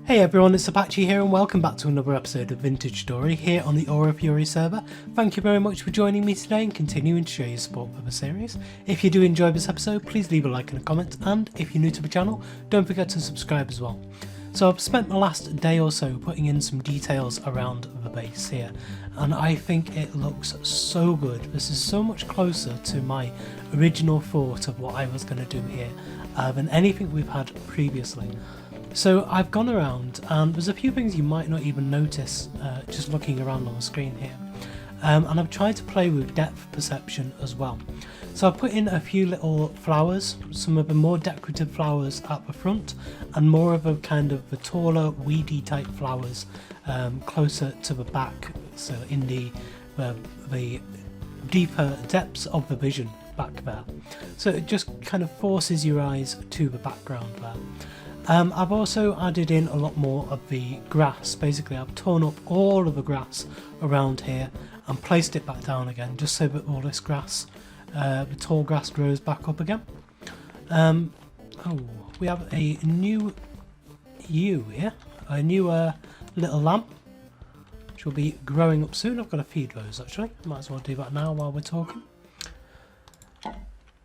Hey everyone, it's Apache here and welcome back to another episode of Vintage Story here on the Aura Fury server. Thank you very much for joining me today and continuing to show your support for the series. If you do enjoy this episode, please leave a like and a comment, and if you're new to the channel, don't forget to subscribe as well. So I've spent the last day or so putting in some details around the base here, and I think it looks so good. This is so much closer to my original thought of what I was going to do here than anything we've had previously. So I've gone around and there's a few things you might not even notice just looking around on the screen here. And I've tried to play with depth perception as well. So I've put in a few little flowers, some of the more decorative flowers at the front and more of a kind of the taller weedy type flowers closer to the back, so in the deeper depths of the vision back there. So it just kind of forces your eyes to the background there. I've also added in a lot more of the grass. Basically I've torn up all of the grass around here and placed it back down again, just so that all this grass, the tall grass, grows back up again. We have a new ewe here, a new little lamb, which will be growing up soon. I've got to feed those actually, might as well do that now while we're talking.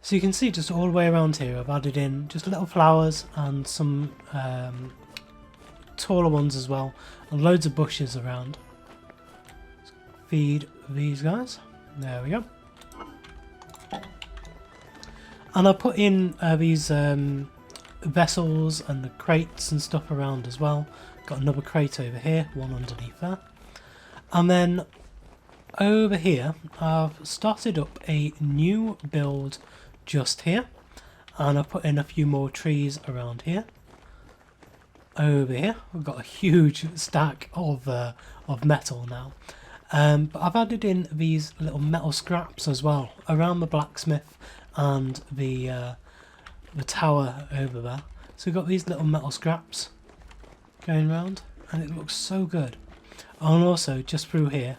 So you can see just all the way around here I've added in just little flowers and some taller ones as well, and loads of bushes around. Let's feed these guys. There we go. And I put in these vessels and the crates and stuff around as well. Got another crate over here, one underneath there. And then over here I've started up a new build just here, and I've put in a few more trees around here. Over here we've got a huge stack of metal now, but I've added in these little metal scraps as well around the blacksmith and the tower over there. So we've got these little metal scraps going around and it looks so good. And also just through here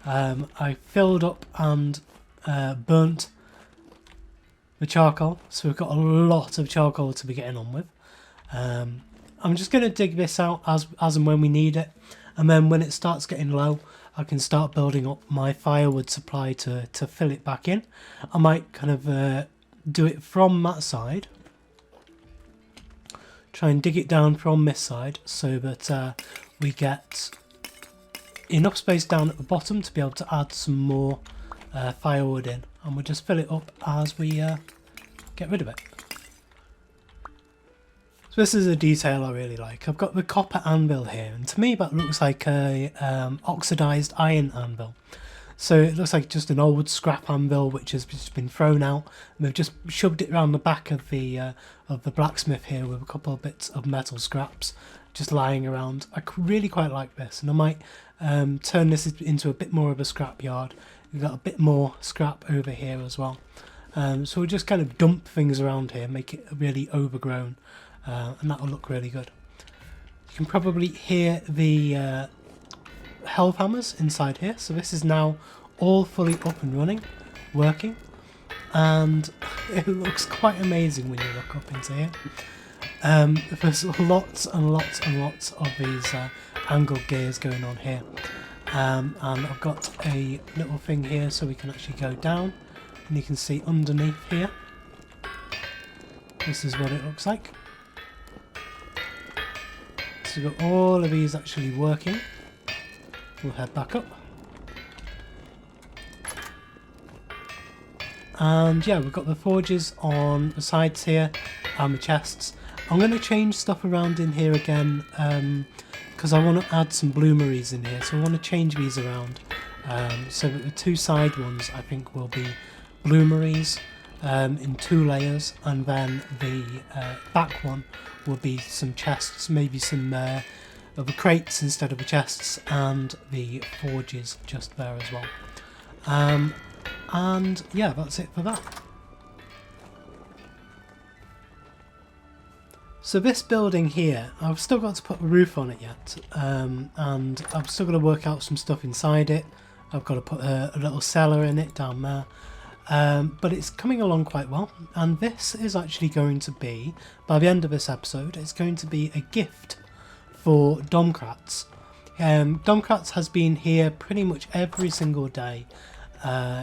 I filled up and burnt the charcoal, so we've got a lot of charcoal to be getting on with. I'm just going to dig this out as and when we need it, and then when it starts getting low I can start building up my firewood supply to fill it back in. I might kind of do it from that side, try and dig it down from this side so that we get enough space down at the bottom to be able to add some more firewood in, and we'll just fill it up as we get rid of it. So this is a detail I really like. I've got the copper anvil here, and to me that looks like a oxidized iron anvil. So it looks like just an old scrap anvil which has just been thrown out, and they've just shoved it around the back of the blacksmith here with a couple of bits of metal scraps just lying around. I really quite like this, and I might turn this into a bit more of a scrap yard. We've got a bit more scrap over here as well. So we'll just kind of dump things around here, make it really overgrown, and that will look really good. You can probably hear the health hammers inside here. So this is now all fully up and running, working, and it looks quite amazing when you look up into here. There's lots and lots and lots of these angled gears going on here. And I've got a little thing here so we can actually go down, and you can see underneath here this is what it looks like. So we've got all of these actually working. We'll head back up, and yeah, we've got the forges on the sides here and the chests. I'm going to change stuff around in here again because I want to add some bloomeries in here, so I want to change these around so that the two side ones I think will be bloomeries in 2 layers, and then the back one will be some chests, maybe some of the crates instead of the chests, and the forges just there as well. And yeah, that's it for that. So this building here, I've still got to put a roof on it yet, and I've still got to work out some stuff inside it. I've got to put a little cellar in it down there, but it's coming along quite well, and this is actually going to be, by the end of this episode, it's going to be a gift for Domkrats. Domkrats has been here pretty much every single day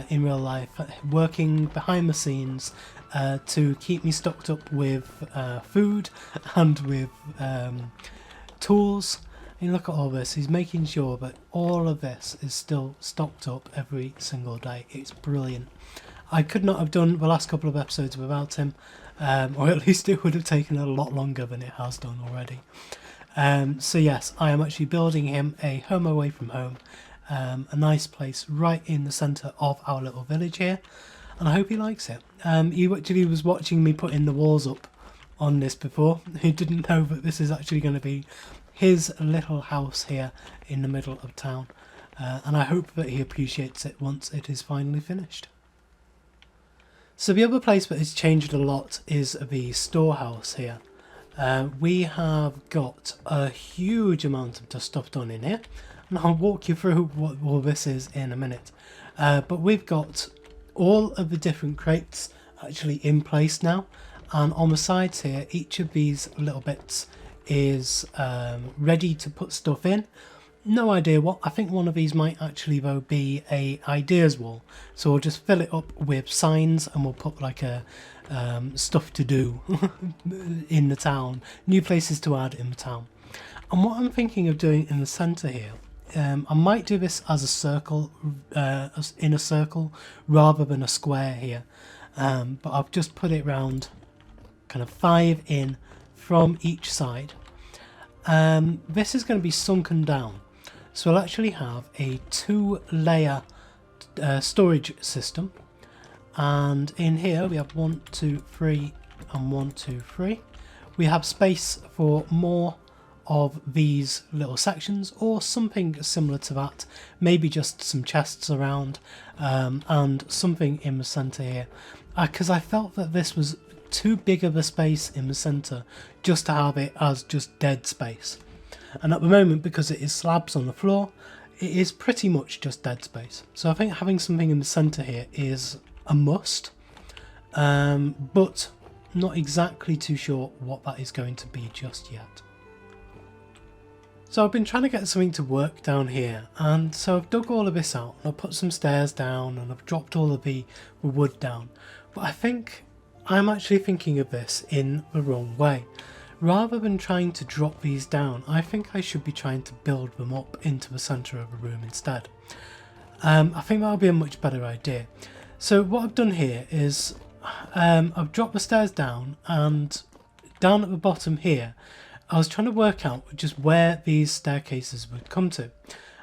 in real life, working behind the scenes to keep me stocked up with food and with tools. And look at all this, he's making sure that all of this is still stocked up every single day. It's brilliant. I could not have done the last couple of episodes without him, or at least it would have taken a lot longer than it has done already. So yes, I am actually building him a home away from home, a nice place right in the centre of our little village here, and I hope he likes it. He actually was watching me putting the walls up on this before. He didn't know that this is actually going to be his little house here in the middle of town, and I hope that he appreciates it once it is finally finished. So the other place that has changed a lot is the storehouse here. We have got a huge amount of stuff done in here, and I'll walk you through what all this is in a minute. But we've got all of the different crates actually in place now, and on the sides here each of these little bits is ready to put stuff in. No idea what. I think one of these might actually though be a ideas wall, so we'll just fill it up with signs and we'll put like a stuff to do in the town, new places to add in the town. And what I'm thinking of doing in the centre here, I might do this as a circle, in a circle rather than a square here, but I've just put it round kind of 5 in from each side. This is going to be sunken down, so we'll actually have a 2-layer storage system, and in here we have 1, 2, 3 and 1, 2, 3. We have space for more of these little sections or something similar to that, maybe just some chests around, and something in the centre here, because I felt that this was too big of a space in the centre just to have it as just dead space. And at the moment, because it is slabs on the floor, it is pretty much just dead space. So I think having something in the centre here is a must, but not exactly too sure what that is going to be just yet. So I've been trying to get something to work down here, and so I've dug all of this out and I've put some stairs down and I've dropped all of the wood down, but I think I'm actually thinking of this in the wrong way. Rather than trying to drop these down, I think I should be trying to build them up into the centre of the room instead. I think that would be a much better idea. So what I've done here is I've dropped the stairs down, and down at the bottom here I was trying to work out just where these staircases would come to,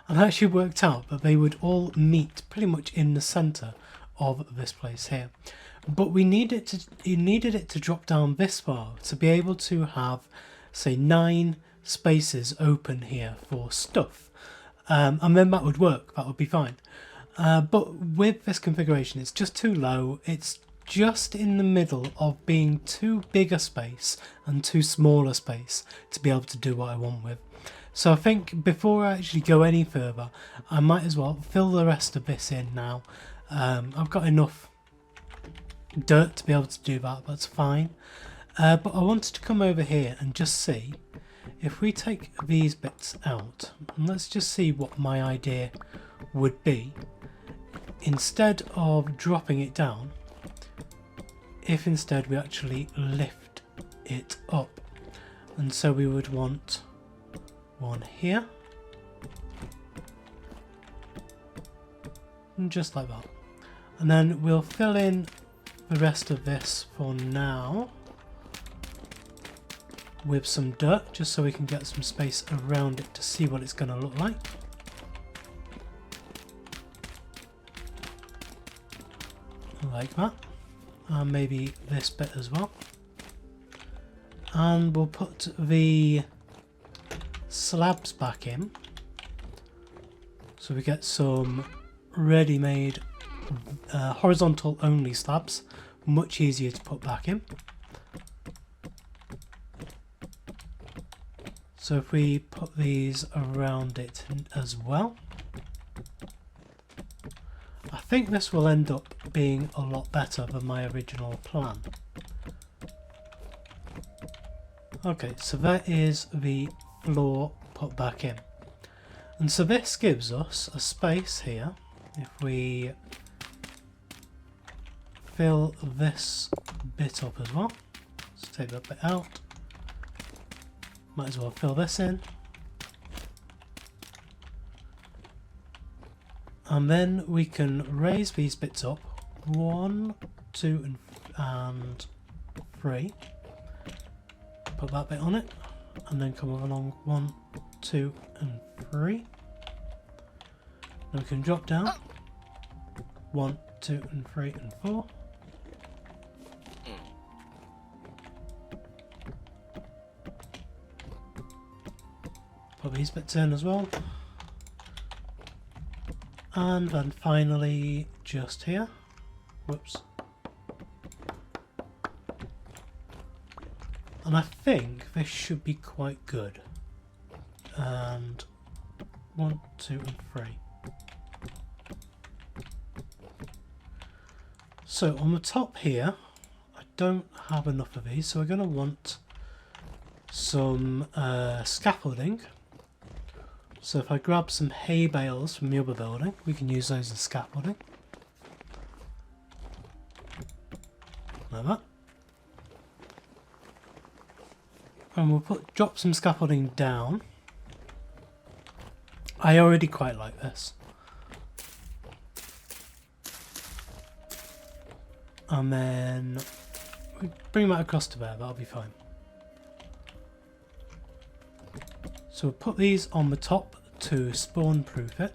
and I actually worked out that they would all meet pretty much in the centre of this place here. But we needed it to drop down this far to be able to have, say, 9 spaces open here for stuff, and then that would work, that would be fine. But with this configuration, it's just too low. It's just in the middle of being too big a space and too small a space to be able to do what I want with. So I think before I actually go any further, I might as well fill the rest of this in now. I've got enough dirt to be able to do that, that's fine. But I wanted to come over here and just see if we take these bits out, and let's just see what my idea would be. Instead of dropping it down, if instead we actually lift it up, and so we would want one here, and just like that, and then we'll fill in the rest of this for now with some dirt, just so we can get some space around it to see what it's going to look like. Like that, and maybe this bit as well, and we'll put the slabs back in so we get some ready-made horizontal only slabs, much easier to put back in. So if we put these around it as well, I think this will end up being a lot better than my original plan. Okay, so that is the floor put back in. And so this gives us a space here. If we fill this bit up as well, let's take that bit out. Might as well fill this in. And then we can raise these bits up. 1, 2 and 3. Put that bit on it. And then come along 1, 2 and 3. Then we can drop down. 1, 2 and 3 and 4. Put these bits in as well. And then finally just here. Whoops. And I think this should be quite good. And 1, 2 and 3. So on the top here, I don't have enough of these, so we're going to want some scaffolding. So if I grab some hay bales from the other building, we can use those as scaffolding. Like that. And we'll drop some scaffolding down. I already quite like this. And then we bring that across to there, that'll be fine. So we'll put these on the top to spawn proof it.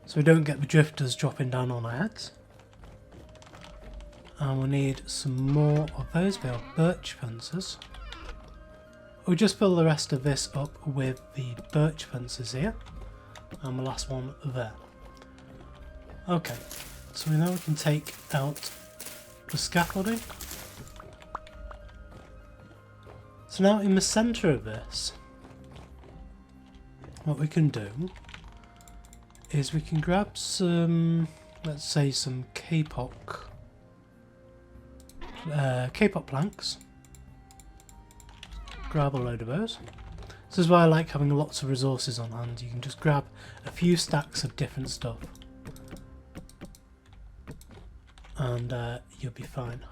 So we don't get the drifters dropping down on our heads. And we'll need some more of those. We have birch fences. We'll just fill the rest of this up with the birch fences here. And the last one there. Okay, so now we can take out the scaffolding. So now in the centre of this, what we can do is we can grab some, let's say some K-pop planks. Grab a load of those. This is why I like having lots of resources on hand. You can just grab a few stacks of different stuff. And you'll be fine.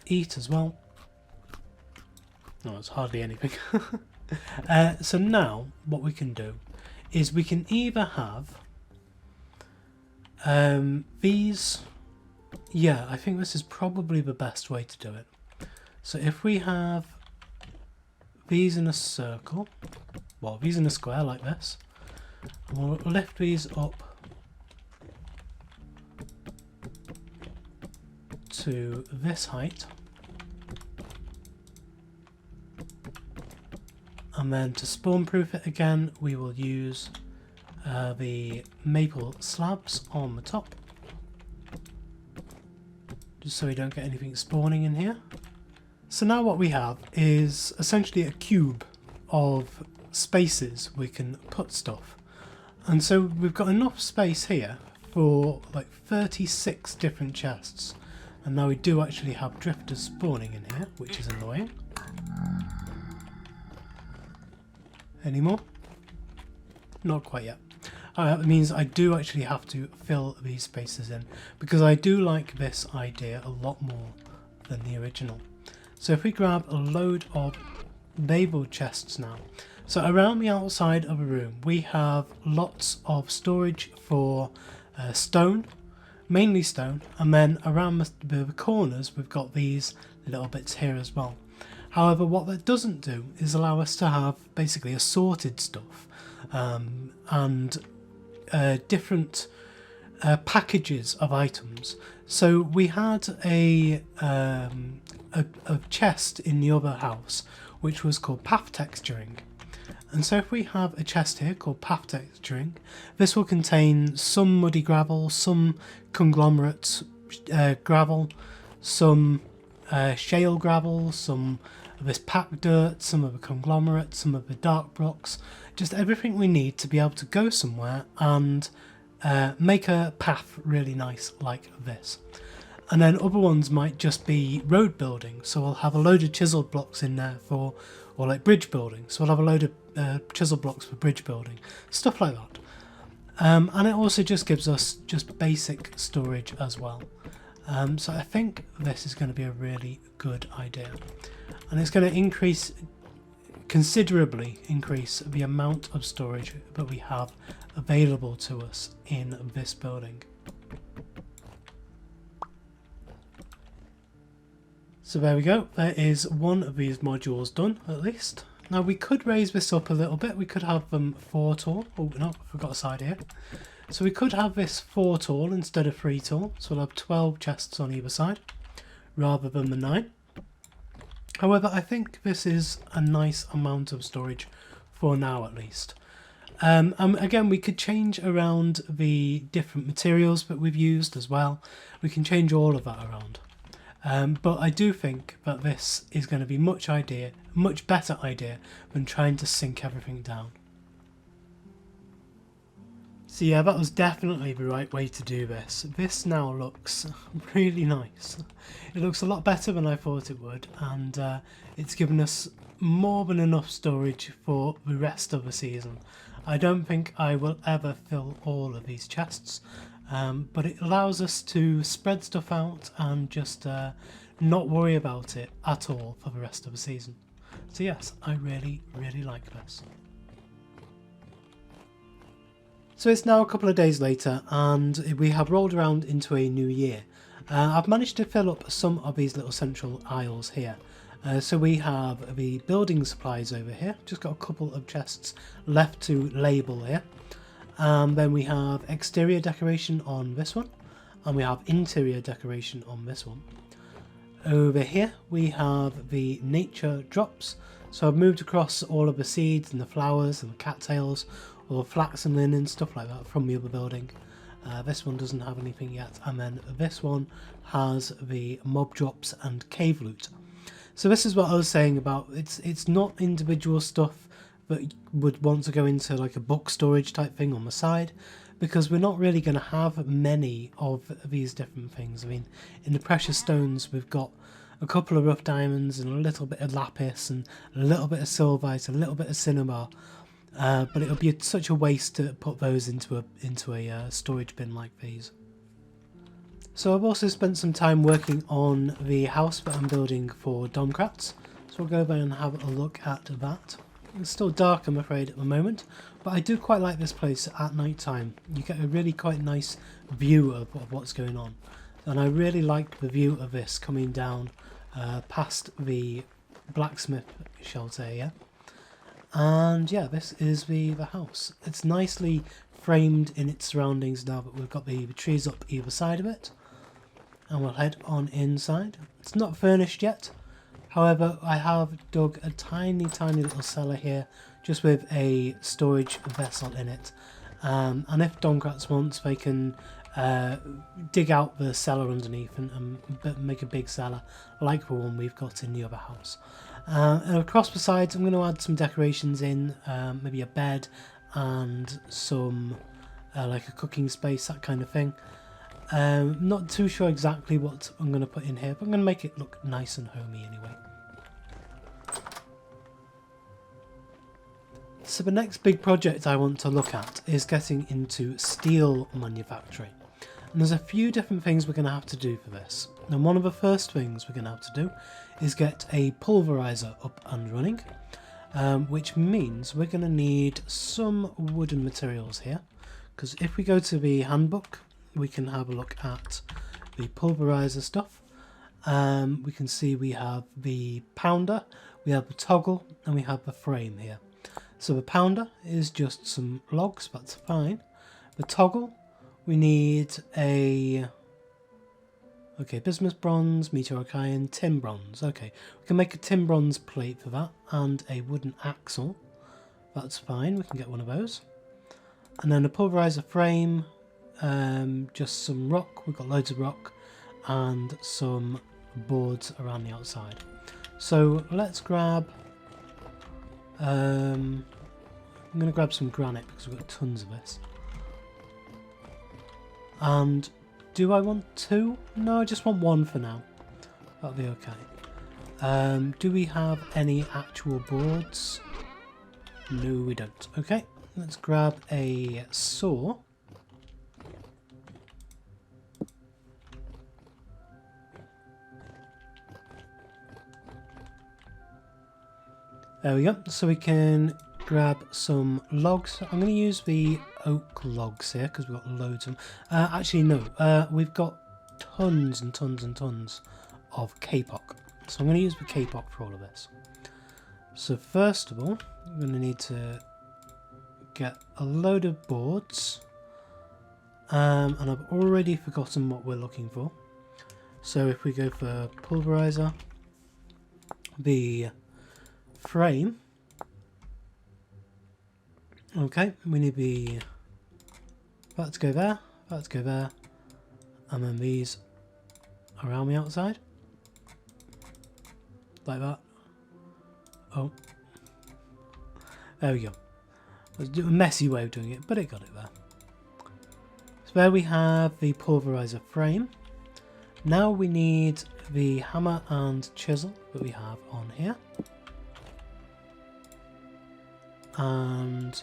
Eat as well. No, it's hardly anything. So now what we can do is we can either have these. Yeah, I think this is probably the best way to do it. So if we have these in a circle, well, these in a square like this, and we'll lift these up to this height. And then to spawn proof it again, we will use the maple slabs on the top. Just so we don't get anything spawning in here. So now what we have is essentially a cube of spaces we can put stuff. And so we've got enough space here for like 36 different chests. And now we do actually have drifters spawning in here, which is annoying. Any more? Not quite yet. That means I do actually have to fill these spaces in, because I do like this idea a lot more than the original. So if we grab a load of labelled chests now. So around the outside of a room we have lots of storage for stone, mainly stone, and then around the corners we've got these little bits here as well. However, what that doesn't do is allow us to have basically assorted stuff and different packages of items. So we had a chest in the other house which was called path texturing. And so if we have a chest here called path texturing, this will contain some muddy gravel, some conglomerate gravel, some shale gravel, some of this packed dirt, some of the conglomerate, some of the dark blocks, just everything we need to be able to go somewhere and make a path really nice like this. And then other ones might just be road building. So we'll have a load of chiseled blocks in there for, or like bridge building. So we'll have a load of chiseled blocks for bridge building, stuff like that. And it also just gives us just basic storage as well. So I think this is going to be a really good idea. And it's going to considerably increase the amount of storage that we have available to us in this building. So there we go, there is one of these modules done at least. Now we could raise this up a little bit, we could have them 4 tall. Oh no, I forgot a side here. So we could have this 4 tall instead of 3 tall, so we'll have 12 chests on either side rather than the 9. However, I think this is a nice amount of storage for now at least. Again, we could change around the different materials that we've used as well. We can change all of that around. But I do think that this is going to be much better idea than trying to sink everything down. So yeah, that was definitely the right way to do this. This now looks really nice. It looks a lot better than I thought it would, and it's given us more than enough storage for the rest of the season. I don't think I will ever fill all of these chests, but it allows us to spread stuff out and just not worry about it at all for the rest of the season. So yes, I really like this. So it's now a couple of days later and we have rolled around into a new year. I've managed to fill up some of these little central aisles here. So we have the building supplies over here, just got a couple of chests left to label here. Then we have exterior decoration on this one, and we have interior decoration on this one. Over here we have the nature drops. So I've moved across all of the seeds and the flowers and the cattails, or flax and linen, stuff like that from the other building. This one doesn't have anything yet, and then this one has the mob drops and cave loot. So this is what I was saying about it's not individual stuff that would want to go into like a book storage type thing on the side, because we're not really going to have many of these different things. I mean, in the precious stones we've got a couple of rough diamonds and a little bit of lapis and a little bit of silvite, a little bit of cinnabar. But it would be such a waste to put those into a storage bin like these. So I've also spent some time working on the house that I'm building for Domkrats. So we'll go there and have a look at that. It's still dark, I'm afraid, at the moment, but I do quite like this place at night time. You get a really quite nice view of what's going on, and I really like the view of this coming down past the blacksmith shelter here. And yeah, this is the house. It's nicely framed in its surroundings now that we've got the trees up either side of it. And we'll head on inside. It's not furnished yet. However, I have dug a tiny little cellar here, just with a storage vessel in it. And if Domkrats wants, they can dig out the cellar underneath and make a big cellar like the one we've got in the other house. And across the sides I'm going to add some decorations in, maybe a bed and some like a cooking space, that kind of thing. Not too sure exactly what I'm going to put in here, but I'm going to make it look nice and homey anyway. So the next big project I want to look at is getting into steel manufacturing. And there's a few different things we're going to have to do for this. And one of the first things we're going to have to do is get a pulverizer up and running, which means we're going to need some wooden materials here. Because if we go to the handbook, we can have a look at the pulverizer stuff. We can see we have the pounder, we have the toggle, and we have the frame here. So the pounder is just some logs, that's fine. The toggle, we need a bismuth bronze, meteoric iron, tin bronze. Okay, we can make a tin bronze plate for that, and a wooden axle. That's fine, we can get one of those. And then a pulverizer frame, just some rock, we've got loads of rock, and some boards around the outside. So let's grab, I'm going to grab some granite because we've got tons of this. And Do I want 2? No, I just want 1 for now. That'll be okay. Do we have any actual boards? No, we don't. Okay, let's grab a saw. There we go. So we can grab some logs. I'm going to use the oak logs here because we've got loads of them. Actually, no. We've got tons and tons and tons of kapok. So I'm going to use the kapok for all of this. So first of all, I'm going to need to get a load of boards. And I've already forgotten what we're looking for. So if we go for pulverizer, the frame. Okay, we need that to go there, that to go there, and then these around the outside. Like that. Oh. There we go. Let's do a messy way of doing it, but it got it there. So there we have the pulverizer frame. Now we need the hammer and chisel that we have on here. And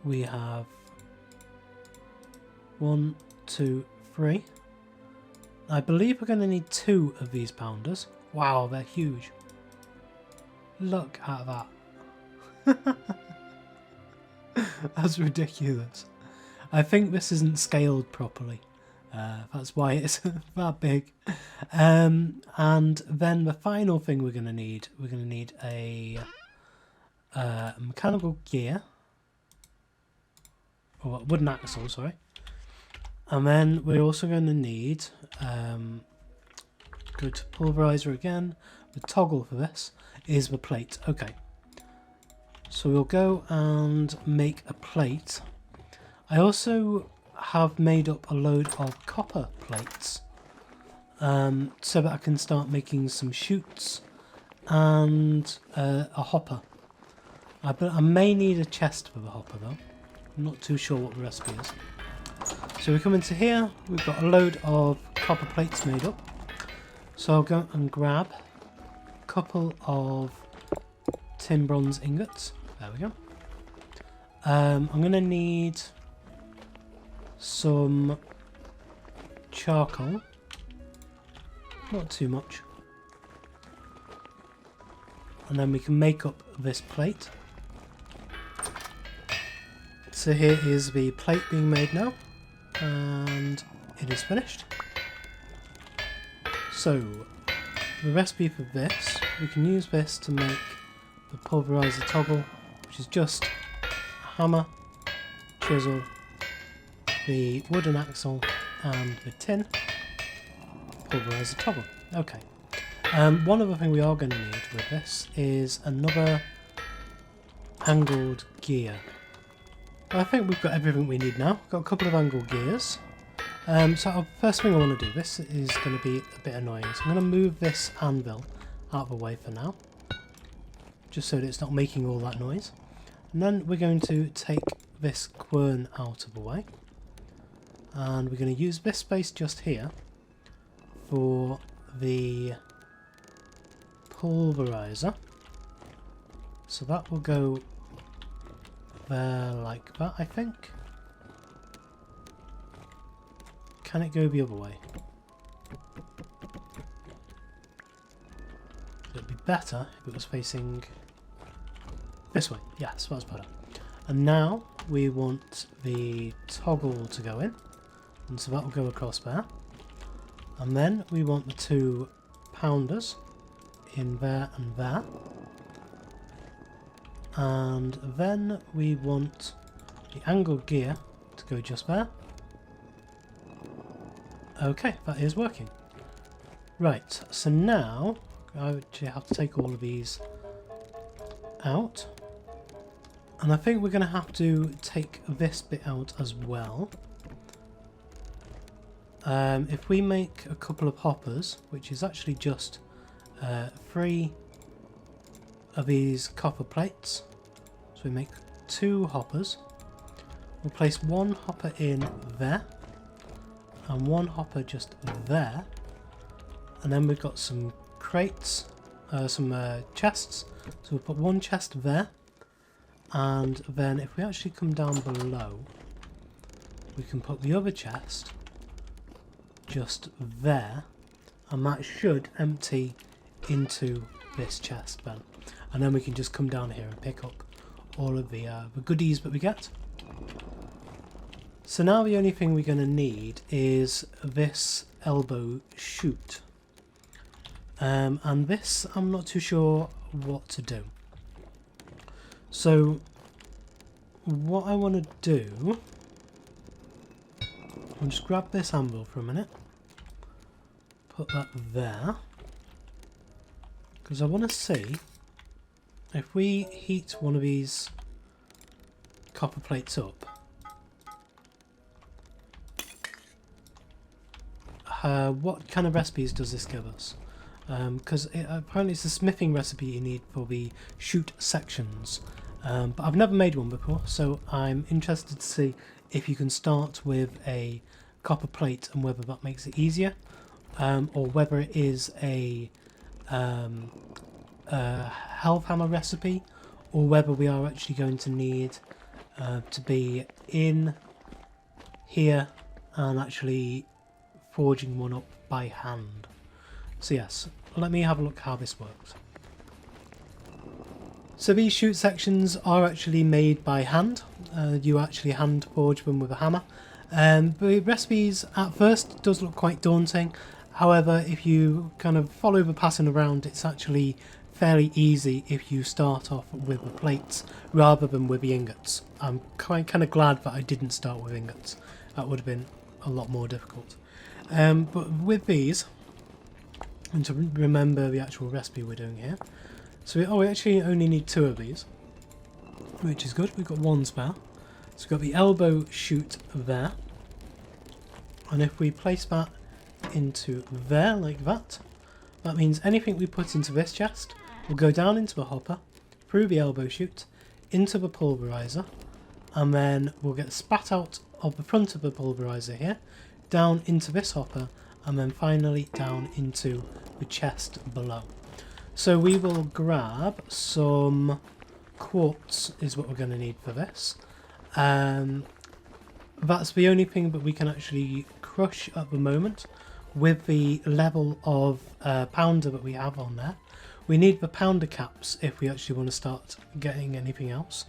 we have 1, 2, 3. I believe we're going to need 2 of these pounders. Wow, they're huge. Look at that. That's ridiculous. I think this isn't scaled properly. That's why it's that big. And then the final thing we're going to need a mechanical gear, or wooden axle, sorry. And then we're also going to need, go to pulverizer again, the toggle for this is the plate. Okay, so we'll go and make a plate. I also have made up a load of copper plates, so that I can start making some chutes and a hopper. I may need a chest for the hopper though. I'm not too sure what the recipe is. So we come into here, we've got a load of copper plates made up. So I'll go and grab a couple of tin bronze ingots. There we go. I'm going to need some charcoal. Not too much. And then we can make up this plate. So here is the plate being made now, and it is finished. So the recipe for this, we can use this to make the pulverizer toggle, which is just a hammer, chisel, the wooden axle, and the tin pulverizer toggle. Okay. One other thing we are going to need with this is another angled gear. I think we've got everything we need now. Got a couple of angled gears. So first thing I want to do, this is going to be a bit annoying. So I'm going to move this anvil out of the way for now, just so that it's not making all that noise. And then we're going to take this quern out of the way, and we're going to use this space just here for the pulverizer. So that will go there like that, I think. Can it go the other way? It'd be better if it was facing this way. Yes, that's better. And now we want the toggle to go in, and so that will go across there. And then we want the 2 pounders in there and there. And then we want the angled gear to go just there. Okay, that is working. Right, so now I actually have to take all of these out. And I think we're going to have to take this bit out as well. If we make a couple of hoppers, which is actually just 3 of these copper plates, so we make 2 hoppers. We'll place 1 hopper in there, and one hopper just there. And then we've got some crates, some chests. So we'll put one chest there. And then if we actually come down below, we can put the other chest just there. And that should empty into this chest then. And then we can just come down here and pick up all of the goodies that we get. So now the only thing we're going to need is this elbow chute. And this I'm not too sure what to do. So what I want to do, I'll just grab this anvil for a minute, put that there, because I want to see if we heat one of these copper plates up, what kind of recipes does this give us? Because apparently it's a smithing recipe you need for the chute sections, but I've never made one before, so I'm interested to see if you can start with a copper plate and whether that makes it easier, or whether it is a health hammer recipe, or whether we are actually going to need to be in here and actually forging one up by hand. So yes, let me have a look how this works. So these chute sections are actually made by hand. You actually hand forge them with a hammer. The recipes at first does look quite daunting. However, if you kind of follow the pattern around, it's actually fairly easy if you start off with the plates rather than with the ingots. I'm kind of glad that I didn't start with ingots. That would have been a lot more difficult. But with these, and to remember the actual recipe we're doing here, so we actually only need 2 of these, which is good. We've got 1 spare. So we've got the elbow chute there, and if we place that into there like that, that means anything we put into this chest will go down into the hopper, through the elbow chute, into the pulverizer, and then we'll get spat out of the front of the pulverizer here, down into this hopper, and then finally down into the chest below. So we will grab some quartz is what we're going to need for this. That's the only thing that we can actually crush at the moment with the level of pounder that we have on there. We need the pounder caps if we actually want to start getting anything else.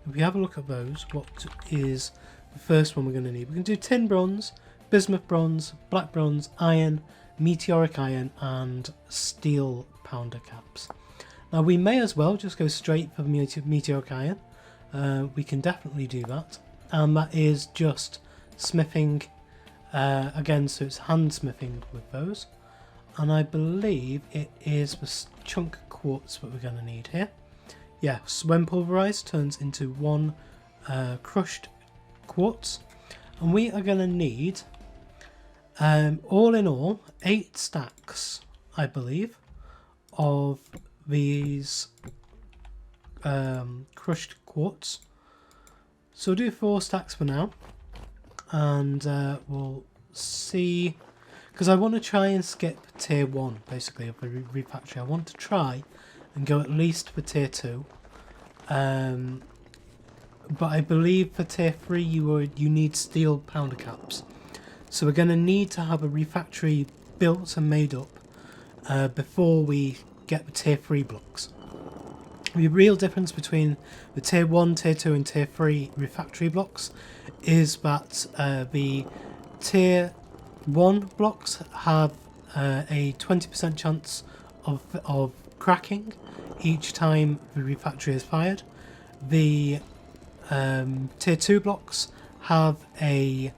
If we have a look at those, what is the first one we're going to need? We can do tin bronze, bismuth bronze, black bronze, iron, meteoric iron, and steel pounder caps. Now we may as well just go straight for the meteoric iron. We can definitely do that, and that is just smithing again, so it's hand smithing with those, and I believe it is the chunk quartz that we're going to need here. Yes, when pulverized turns into 1 crushed quartz, and we are going to need all in all 8 stacks, I believe, of these crushed quartz. So we'll do 4 stacks for now, and we'll see, because I want to try and skip tier 1 basically of the refactory. I want to try and go at least for tier 2, but I believe for tier 3 you need steel pounder caps. So we're going to need to have a refactory built and made up before we get the tier 3 blocks. The real difference between the tier 1, tier 2 and tier 3 refactory blocks is that the tier 1 blocks have a 20% chance of cracking each time the refactory is fired. The tier 2 blocks have a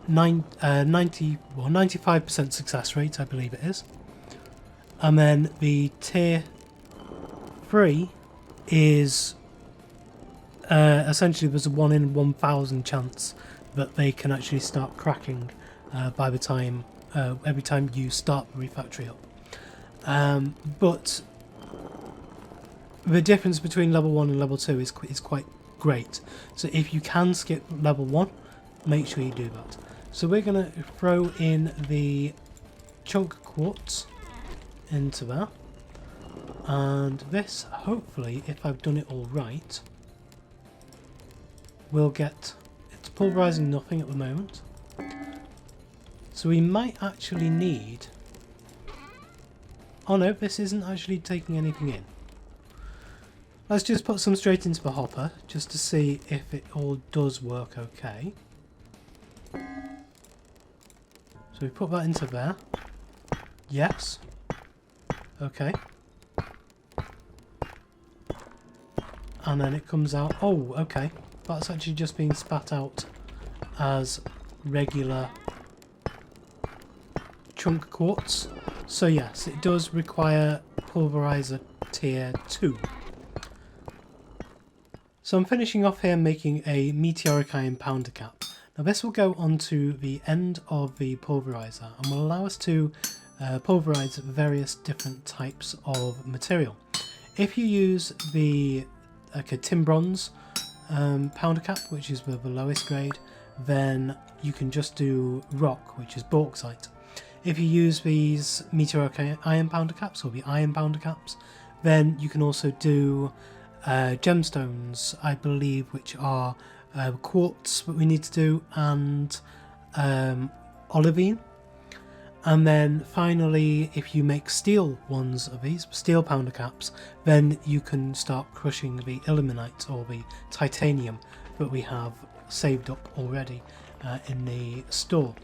95% success rate, I believe it is. And then the tier 3 is essentially there's a 1 in 1,000 chance that they can actually start cracking by the time every time you start the refactory up. But the difference between level 1 and level 2 is quite great. So if you can skip level 1, make sure you do that. So we're going to throw in the chunk quartz into there. And this, hopefully, if I've done it all right, will get... It's pulverising nothing at the moment. So we might actually need... Oh no, this isn't actually taking anything in. Let's just put some straight into the hopper, just to see if it all does work okay. So we put that into there. Yes. Okay. And then it comes out... Oh, okay. That's actually just being spat out as regular chunk quartz. So yes, it does require pulverizer tier 2. So I'm finishing off here making a meteoric iron pounder cap. Now this will go onto the end of the pulverizer and will allow us to pulverize various different types of material. If you use the tin bronze pounder cap, which is the lowest grade, then you can just do rock, which is bauxite. If you use these meteoric iron pounder caps, or the iron pounder caps, then you can also do gemstones, I believe, which are quartz that we need to do, and olivine. And then finally, if you make steel ones of these, steel pounder caps, then you can start crushing the illuminite or the titanium that we have saved up already in the store.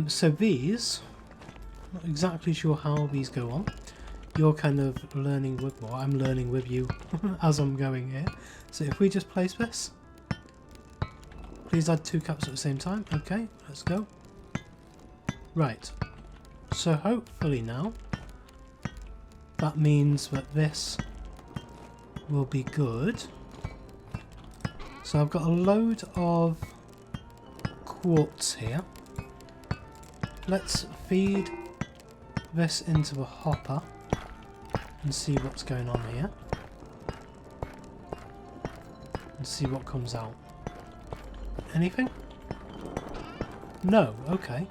So these, not exactly sure how these go on. You're kind of learning with, well, I'm learning with you as I'm going here. So if we just place this, please add 2 caps at the same time. Okay, let's go. Right, so hopefully now that means that this will be good. So I've got a load of quartz here. Let's feed this into the hopper and see what's going on here. And see what comes out. Anything? No, okay.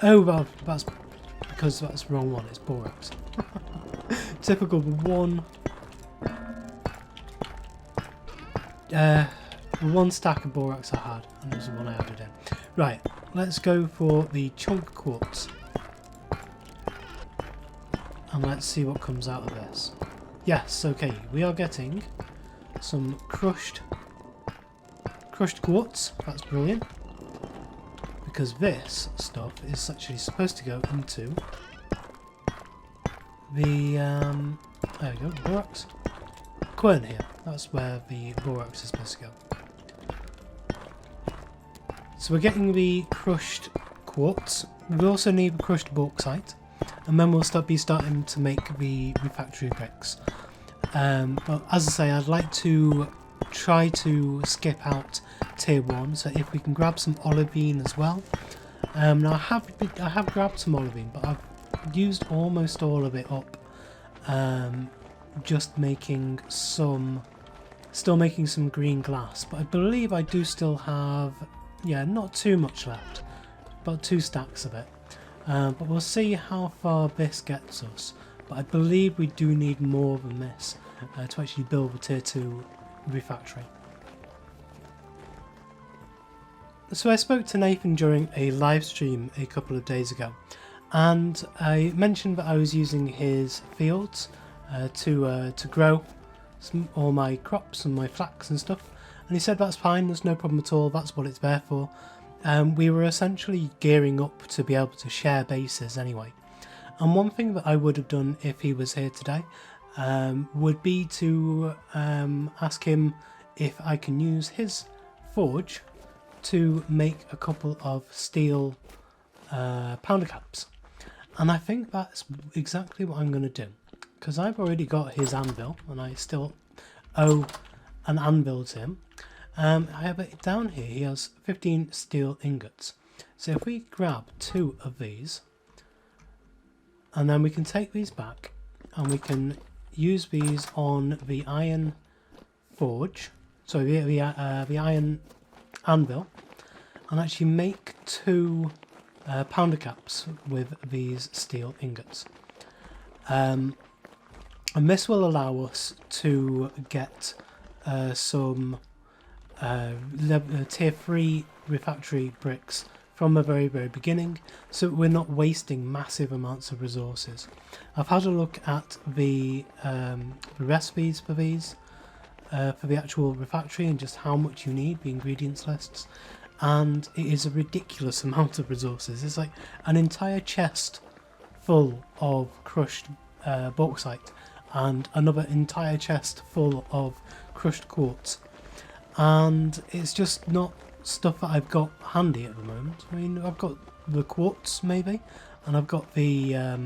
Oh, well, that's because that's the wrong one, it's borax. Typical one stack of borax I had, and it was the one I added in. Right, let's go for the chunk quartz. And let's see what comes out of this. Yes, okay, we are getting some crushed quartz. That's brilliant. Because this stuff is actually supposed to go into the there we go, borax quern here. That's where the borax is supposed to go. So we're getting the crushed quartz. We also need the crushed bauxite, and then we'll starting to make the refractory bricks. But as I say, I'd like to try to skip out tier 1, so if we can grab some olivine as well. Now I have grabbed some olivine, but I've used almost all of it up, just making some, still making some green glass, but I believe I do still have, yeah, not too much left, about 2 stacks of it. But we'll see how far this gets us, but I believe we do need more than this to actually build the tier 2 refactory. So I spoke to Nathan during a live stream a couple of days ago, and I mentioned that I was using his fields to grow all my crops and my flax and stuff, and he said that's fine, there's no problem at all, that's what it's there for. We were essentially gearing up to be able to share bases anyway, and one thing that I would have done if he was here today would be to ask him if I can use his forge to make a couple of steel pounder caps. And I think that's exactly what I'm going to do, because I've already got his anvil and I still owe an anvil to him. I have it down here, he has 15 steel ingots. So if we grab 2 of these, and then we can take these back and we can use these on the iron forge, sorry, the iron anvil, and actually make 2 pounder caps with these steel ingots. And this will allow us to get some tier 3 refractory bricks from the very beginning, so we're not wasting massive amounts of resources. I've had a look at the recipes for these, for the actual refractory, and just how much you need, the ingredients lists, and it is a ridiculous amount of resources. It's like an entire chest full of crushed bauxite and another entire chest full of crushed quartz, and it's just not stuff that I've got handy at the moment. I mean, I've got the quartz maybe, and I've got the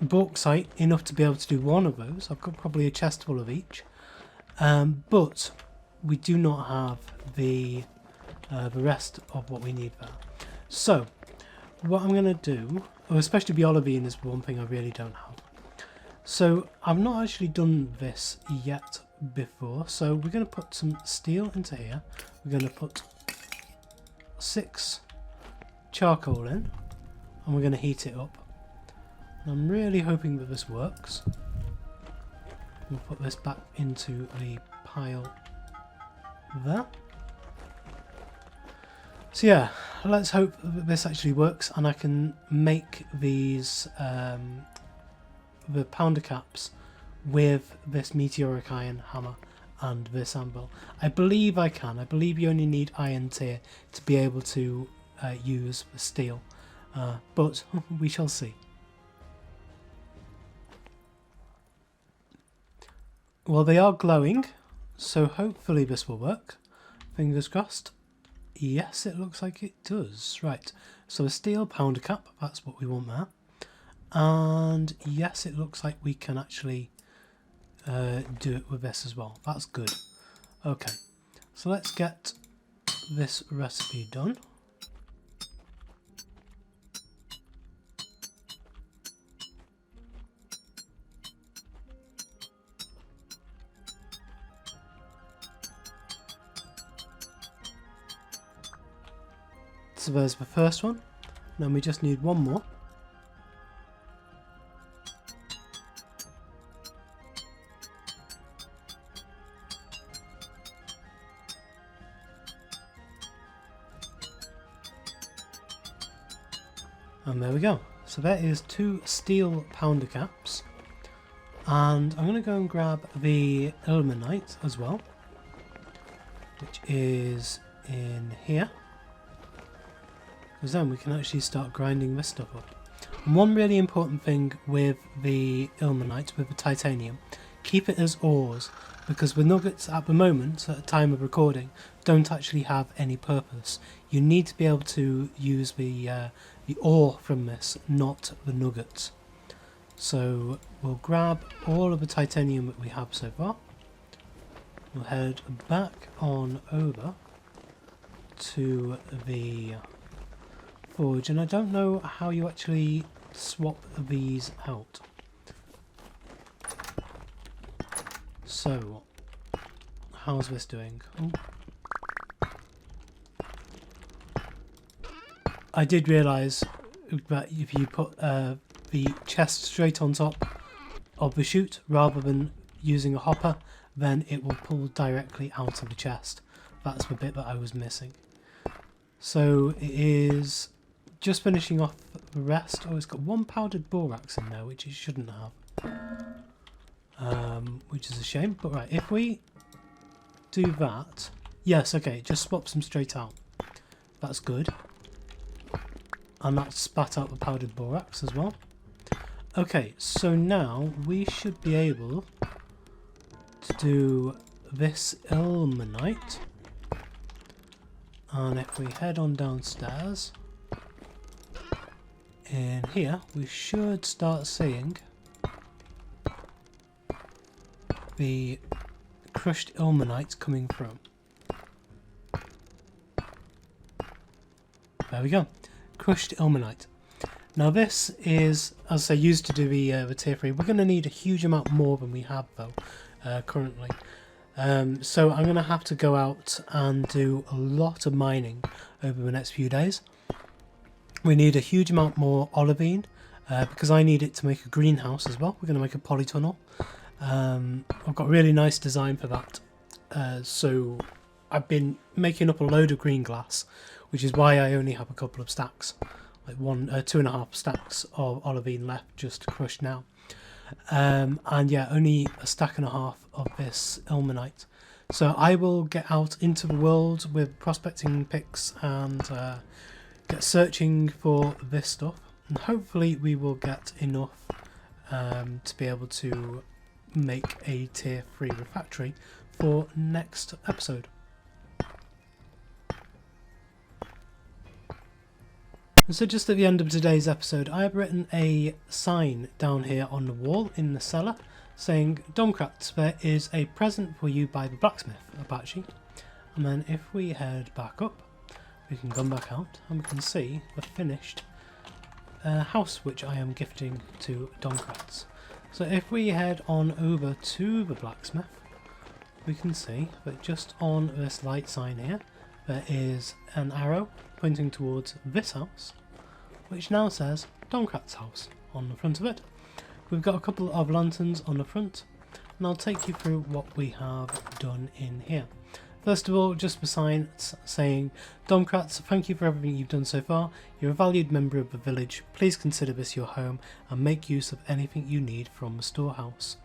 bauxite enough to be able to do one of those. I've got probably a chest full of each, but we do not have the rest of what we need there. So what I'm going to do, especially the olivine, is one thing I really don't have. So I've not actually done this yet before, so we're going to put some steel into here. We're going to put 6 charcoal in, and we're going to heat it up. And I'm really hoping that this works. We'll put this back into the pile there. So yeah, let's hope that this actually works and I can make these the pounder caps with this meteoric iron hammer and this anvil. I believe I can. I believe you only need iron tier to be able to use the steel, but we shall see. Well, they are glowing, so hopefully this will work. Fingers crossed. Yes, it looks like it does. Right, so a steel pounder cap, that's what we want there. And yes, it looks like we can actually do it with this as well. That's good. Okay, so let's get this recipe done. So there's the first one. Then we just need one more. And there we go. So there is 2 steel pounder caps. And I'm going to go and grab the ilmenite as well, which is in here. Because then we can actually start grinding this stuff up. And one really important thing with the ilmenite, with the titanium, keep it as ores, because the nuggets at the moment, at the time of recording, don't actually have any purpose. You need to be able to use the ore from this, not the nuggets. So we'll grab all of the titanium that we have so far. We'll head back on over to the forge, and I don't know how you actually swap these out. So how's this doing? Oh. I did realise that if you put the chest straight on top of the chute rather than using a hopper, then it will pull directly out of the chest. That's the bit that I was missing. So it is just finishing off the rest. Oh, it's got 1 powdered borax in there, which it shouldn't have. Which is a shame. But right, if we do that... Yes, okay, just swaps them straight out. That's good. And that spat out the powdered borax as well. Okay, so now we should be able to do this ilmenite. And if we head on downstairs, in here we should start seeing the crushed ilmenite coming through. There we go, crushed ilmenite. Now this is, as I used to do the tier 3, we're going to need a huge amount more than we have though currently. So I'm going to have to go out and do a lot of mining over the next few days. We need a huge amount more olivine because I need it to make a greenhouse as well. We're going to make a polytunnel. I've got a really nice design for that. So I've been making up a load of green glass, which is why I only have a couple of stacks, like 2.5 stacks of olivine left just to crush now. And yeah, only a stack and a half of this ilmenite. So I will get out into the world with prospecting picks and get searching for this stuff, and hopefully we will get enough to be able to make a tier 3 refractory for next episode. So just at the end of today's episode, I have written a sign down here on the wall in the cellar saying, Domkrats, there is a present for you by the blacksmith, Apache. And then if we head back up, we can come back out and we can see the finished house which I am gifting to Domkrats. So if we head on over to the blacksmith, we can see that just on this light sign here, there is an arrow pointing towards this house, which now says Domkrats house on the front of it. We've got a couple of lanterns on the front, and I'll take you through what we have done in here. First of all, just the sign saying, Domkrats, thank you for everything you've done so far. You're a valued member of the village. Please consider this your home and make use of anything you need from the storehouse.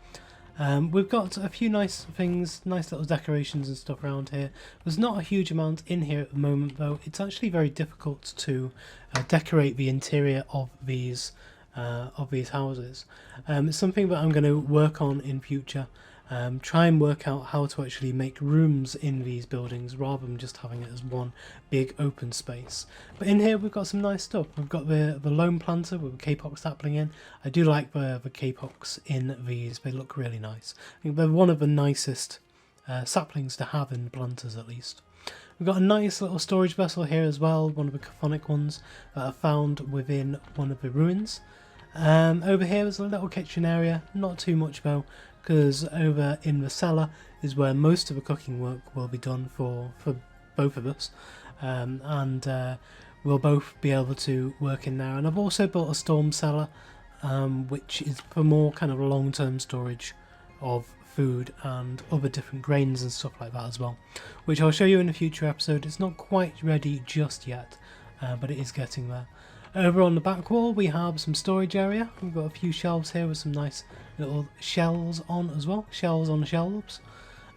We've got a few nice things, nice little decorations and stuff around here. There's not a huge amount in here at the moment though. It's actually very difficult to decorate the interior of these houses. It's something that I'm going to work on in future. Try and work out how to actually make rooms in these buildings rather than just having it as one big open space. But in here we've got some nice stuff. We've got the loam planter with the capox sapling in. I do like the capox in these, they look really nice. I think they're one of the nicest saplings to have in planters at least. We've got a nice little storage vessel here as well, one of the chthonic ones that are found within one of the ruins. Over here is a little kitchen area, not too much though, because over in the cellar is where most of the cooking work will be done for both of us, and we'll both be able to work in there. And I've also built a storm cellar, which is for more kind of long-term storage of food and other different grains and stuff like that as well, which I'll show you in a future episode. It's not quite ready just yet, but it is getting there. Over on the back wall we have some storage area. We've got a few shelves here with some nice little shells on as well, shelves on shelves.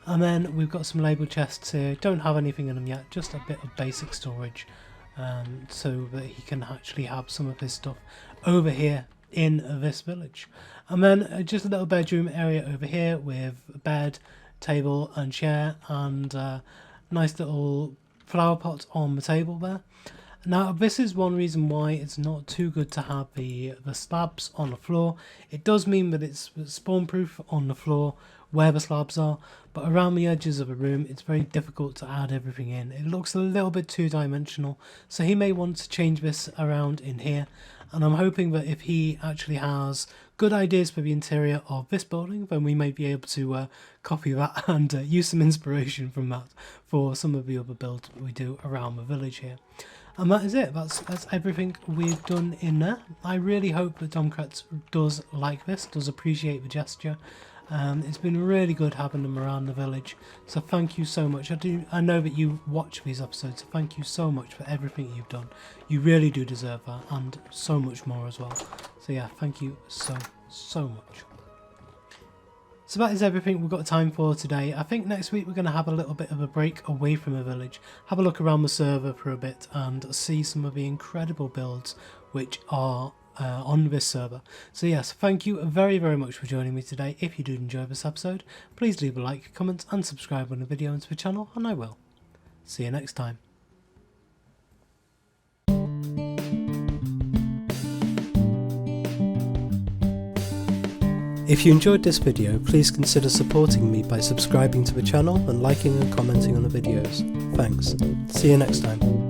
And then we've got some label chests here, don't have anything in them yet, just a bit of basic storage, so that he can actually have some of his stuff over here in this village. And then just a little bedroom area over here with a bed, table and chair, and nice little flower pot on the table there. Now this is one reason why it's not too good to have the slabs on the floor. It does mean that it's spawn proof on the floor where the slabs are, but around the edges of a room it's very difficult to add everything in. It looks a little bit two-dimensional, so he may want to change this around in here, and I'm hoping that if he actually has good ideas for the interior of this building, then we may be able to copy that and use some inspiration from that for some of the other builds that we do around the village here. And that is it. That's everything we've done in there. I really hope that Domkrats does like this, does appreciate the gesture. It's been really good having them around the village. So thank you so much. I know that you watch these episodes, so thank you so much for everything you've done. You really do deserve that, and so much more as well. So yeah, thank you so much. So that is everything we've got time for today. I think next week we're going to have a little bit of a break away from the village, have a look around the server for a bit and see some of the incredible builds which are on this server. So yes, thank you very much for joining me today. If you did enjoy this episode, please leave a like, comment and subscribe on the video and to the channel, and I will see you next time. If you enjoyed this video, please consider supporting me by subscribing to the channel and liking and commenting on the videos. Thanks. See you next time.